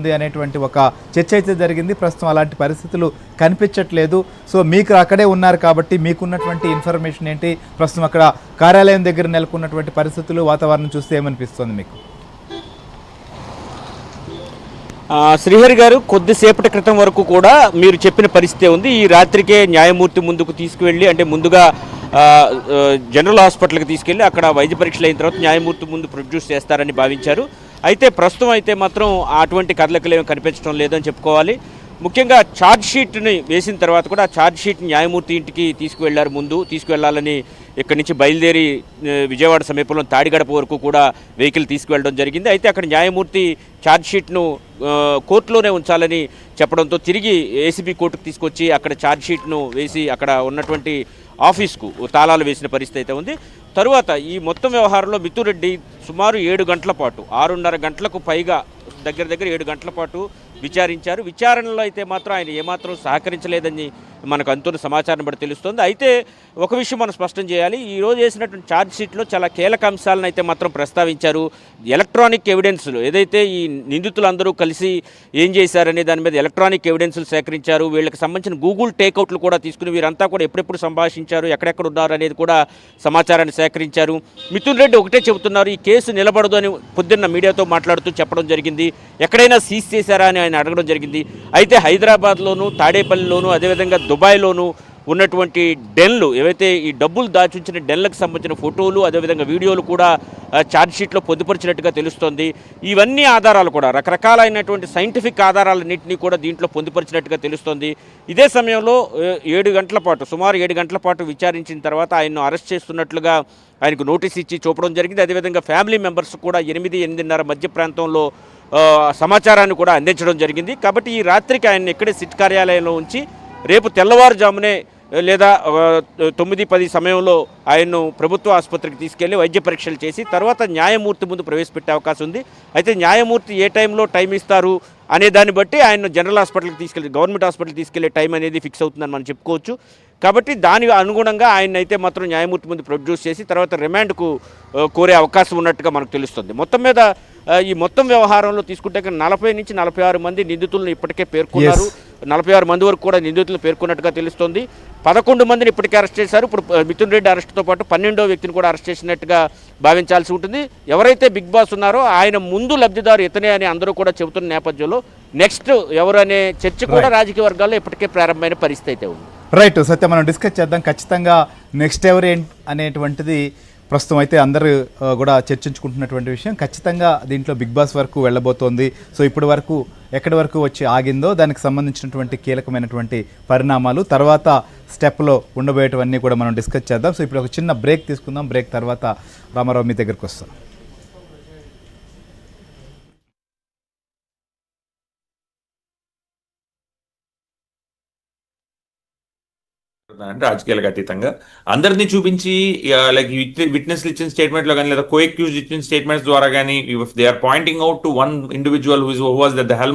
జరుగుతుంది అనేటువంటి ఒక చర్చ అయితే జరిగింది. ప్రస్తుతం అలాంటి పరిస్థితులు కనిపించట్లేదు. సో మీకు అక్కడే ఉన్నారు కాబట్టి మీకున్నటువంటి ఇన్ఫర్మేషన్ ఏంటి, ప్రస్తుతం అక్కడ కార్యాలయం దగ్గర నెలకొన్నటువంటి పరిస్థితులు, వాతావరణం చూస్తే ఏమనిపిస్తుంది మీకు? శ్రీహరి గారు, కొద్దిసేపటి క్రితం వరకు కూడా మీరు చెప్పిన పరిస్థితి ఉంది. ఈ రాత్రికే న్యాయమూర్తి ముందుకు తీసుకువెళ్ళి, అంటే ముందుగా జనరల్ హాస్పిటల్కి తీసుకెళ్ళి అక్కడ వైద్య పరీక్షలు అయిన తర్వాత న్యాయమూర్తి ముందు ప్రొడ్యూస్ చేస్తారని భావించారు. అయితే ప్రస్తుతం అయితే మాత్రం అటువంటి కదలికలు ఏమి కనిపించడం లేదని చెప్పుకోవాలి. ముఖ్యంగా ఛార్జ్ షీట్ని వేసిన తర్వాత కూడా ఆ ఛార్జ్ షీట్ న్యాయమూర్తి ఇంటికి తీసుకువెళ్లారు. ముందు తీసుకువెళ్లాలని ఇక్కడి నుంచి బయలుదేరి విజయవాడ సమీపంలో తాడిగడప వరకు కూడా వెహికల్ తీసుకువెళ్ళడం జరిగింది. అయితే అక్కడ న్యాయమూర్తి ఛార్జ్ షీట్ను కోర్టులోనే ఉంచాలని చెప్పడంతో తిరిగి ఏసీబీ కోర్టుకు తీసుకొచ్చి అక్కడ ఛార్జ్ షీట్ను వేసి అక్కడ ఉన్నటువంటి ఆఫీస్కు తాళాలు వేసిన పరిస్థితి అయితే ఉంది. తరువాత ఈ మొత్తం వ్యవహారంలో మిథున్ రెడ్డి సుమారు 7 గంటల పాటు, 6:30 గంటలకు పైగా, దగ్గర 7 గంటల పాటు విచారించారు. విచారణలో అయితే మాత్రం ఆయన ఏమాత్రం సహకరించలేదని మనకు అంతున్న సమాచారం బట్టి తెలుస్తుంది. అయితే ఒక విషయం మనం స్పష్టం చేయాలి, ఈరోజు వేసినటువంటి ఛార్జ్ షీట్లో చాలా కీలక అంశాలను అయితే మాత్రం ప్రస్తావించారు. ఎలక్ట్రానిక్ ఎవిడెన్స్లు, ఏదైతే ఈ నిందితులందరూ కలిసి ఏం చేశారనే దాని మీద ఎలక్ట్రానిక్ ఎవిడెన్స్లు సేకరించారు. వీళ్ళకి సంబంధించిన గూగుల్ టేక్అవుట్లు కూడా తీసుకుని వీరంతా కూడా ఎప్పుడెప్పుడు సంభాషించారు, ఎక్కడెక్కడ ఉన్నారు అనేది కూడా సమాచారాన్ని సేకరించారు. మిథున్ రెడ్డి ఒకటే చెబుతున్నారు, ఈ కేసు నిలబడదు అని పొద్దున్న మీడియాతో మాట్లాడుతూ చెప్పడం జరిగింది. ఎక్కడైనా సీజ్ చేశారా అని ఆయన అడగడం జరిగింది. అయితే హైదరాబాద్లోను, తాడేపల్లిలోను, అదేవిధంగా దుబాయ్లోను ఉన్నటువంటి డెన్లు, ఏవైతే ఈ డబ్బులు దాచుంచిన డెన్లకు సంబంధించిన ఫోటోలు, అదేవిధంగా వీడియోలు కూడా ఛార్జ్షీట్లో పొందుపరిచినట్టుగా తెలుస్తోంది. ఇవన్నీ ఆధారాలు కూడా, రకరకాలైనటువంటి సైంటిఫిక్ ఆధారాలన్నింటినీ కూడా దీంట్లో పొందుపరిచినట్టుగా తెలుస్తోంది. ఇదే సమయంలో 7 గంటల పాటు, సుమారు 7 గంటల పాటు విచారించిన తర్వాత ఆయన్ను అరెస్ట్ చేస్తున్నట్లుగా ఆయనకు నోటీస్ ఇచ్చి చూపడం జరిగింది. అదేవిధంగా ఫ్యామిలీ మెంబర్స్ కూడా 8-8:30 మధ్య ప్రాంతంలో సమాచారాన్ని కూడా అందించడం జరిగింది. కాబట్టి ఈ రాత్రికి ఆయన ఇక్కడే సిట్ కార్యాలయంలో ఉంచి రేపు తెల్లవారుజామునే లేదా 9-10 సమయంలో ఆయన్ను ప్రభుత్వ ఆసుపత్రికి తీసుకెళ్లి వైద్య పరీక్షలు చేసి తర్వాత న్యాయమూర్తి ముందు ప్రవేశపెట్టే అవకాశం ఉంది. అయితే న్యాయమూర్తి ఏ టైంలో టైం ఇస్తారు అనే దాన్ని బట్టి ఆయన జనరల్ హాస్పిటల్కి తీసుకెళ్ళి, గవర్నమెంట్ హాస్పిటల్కి తీసుకెళ్లే టైం అనేది ఫిక్స్ అవుతుందని మనం చెప్పుకోవచ్చు. కాబట్టి దాని అనుగుణంగా ఆయన అయితే మాత్రం న్యాయమూర్తి ముందు ప్రొడ్యూస్ చేసి తర్వాత రిమాండ్కు కోరే అవకాశం ఉన్నట్టుగా మనకు తెలుస్తుంది. మొత్తం మీద ఈ మొత్తం వ్యవహారంలో తీసుకుంటే 40-46 మంది నిందితులను ఇప్పటికే పేర్కొన్నారు. 46 మంది వరకు కూడా నిందితులను పేర్కొన్నట్టుగా తెలుస్తోంది. 11 మందిని ఇప్పటికే అరెస్ట్ చేశారు. ఇప్పుడు మిథున్ రెడ్డి అరెస్ట్తో పాటు 12వ వ్యక్తిని కూడా అరెస్ట్ చేసినట్టుగా భావించాల్సి ఉంటుంది. ఎవరైతే బిగ్ బాస్ ఉన్నారో ఆయన ముందు లబ్ధిదారు ఇతనే అని అందరూ కూడా చెబుతున్న నేపథ్యంలో నెక్స్ట్ ఎవరు అనే చర్చ కూడా రాజకీయ వర్గాల్లో ఇప్పటికే ప్రారంభమైన పరిస్థితి అయితే ఉంది. రైట్ సత్య, మనం డిస్కస్ చేద్దాం. ఖచ్చితంగా నెక్స్ట్ ఎవరు అనేటువంటిది ప్రస్తుతం అయితే అందరూ కూడా చర్చించుకుంటున్నటువంటి విషయం. ఖచ్చితంగా దీంట్లో బిగ్ బాస్ వరకు వెళ్ళబోతోంది. సో ఇప్పటి వరకు ఎక్కడి వరకు వచ్చి ఆగిందో దానికి సంబంధించినటువంటి కీలకమైనటువంటి పరిణామాలు తర్వాత స్టెప్లో ఉండబోయేటివన్నీ కూడా మనం డిస్కస్ చేద్దాం. సో ఇప్పుడు ఒక చిన్న బ్రేక్ తీసుకుందాం. బ్రేక్ తర్వాత రామారావు మీ దగ్గరికి వస్తాం. రాజకీయాలకు అతీతంగా అందరినీ చూపించి లైక్ విట్నెస్లు ఇచ్చిన స్టేట్మెంట్ లో కానీ లేదా కో అక్యూజ్డ్ ఇచ్చిన స్టేట్మెంట్స్ ద్వారా కానీ if they are pointing out to one individual who was that the helmet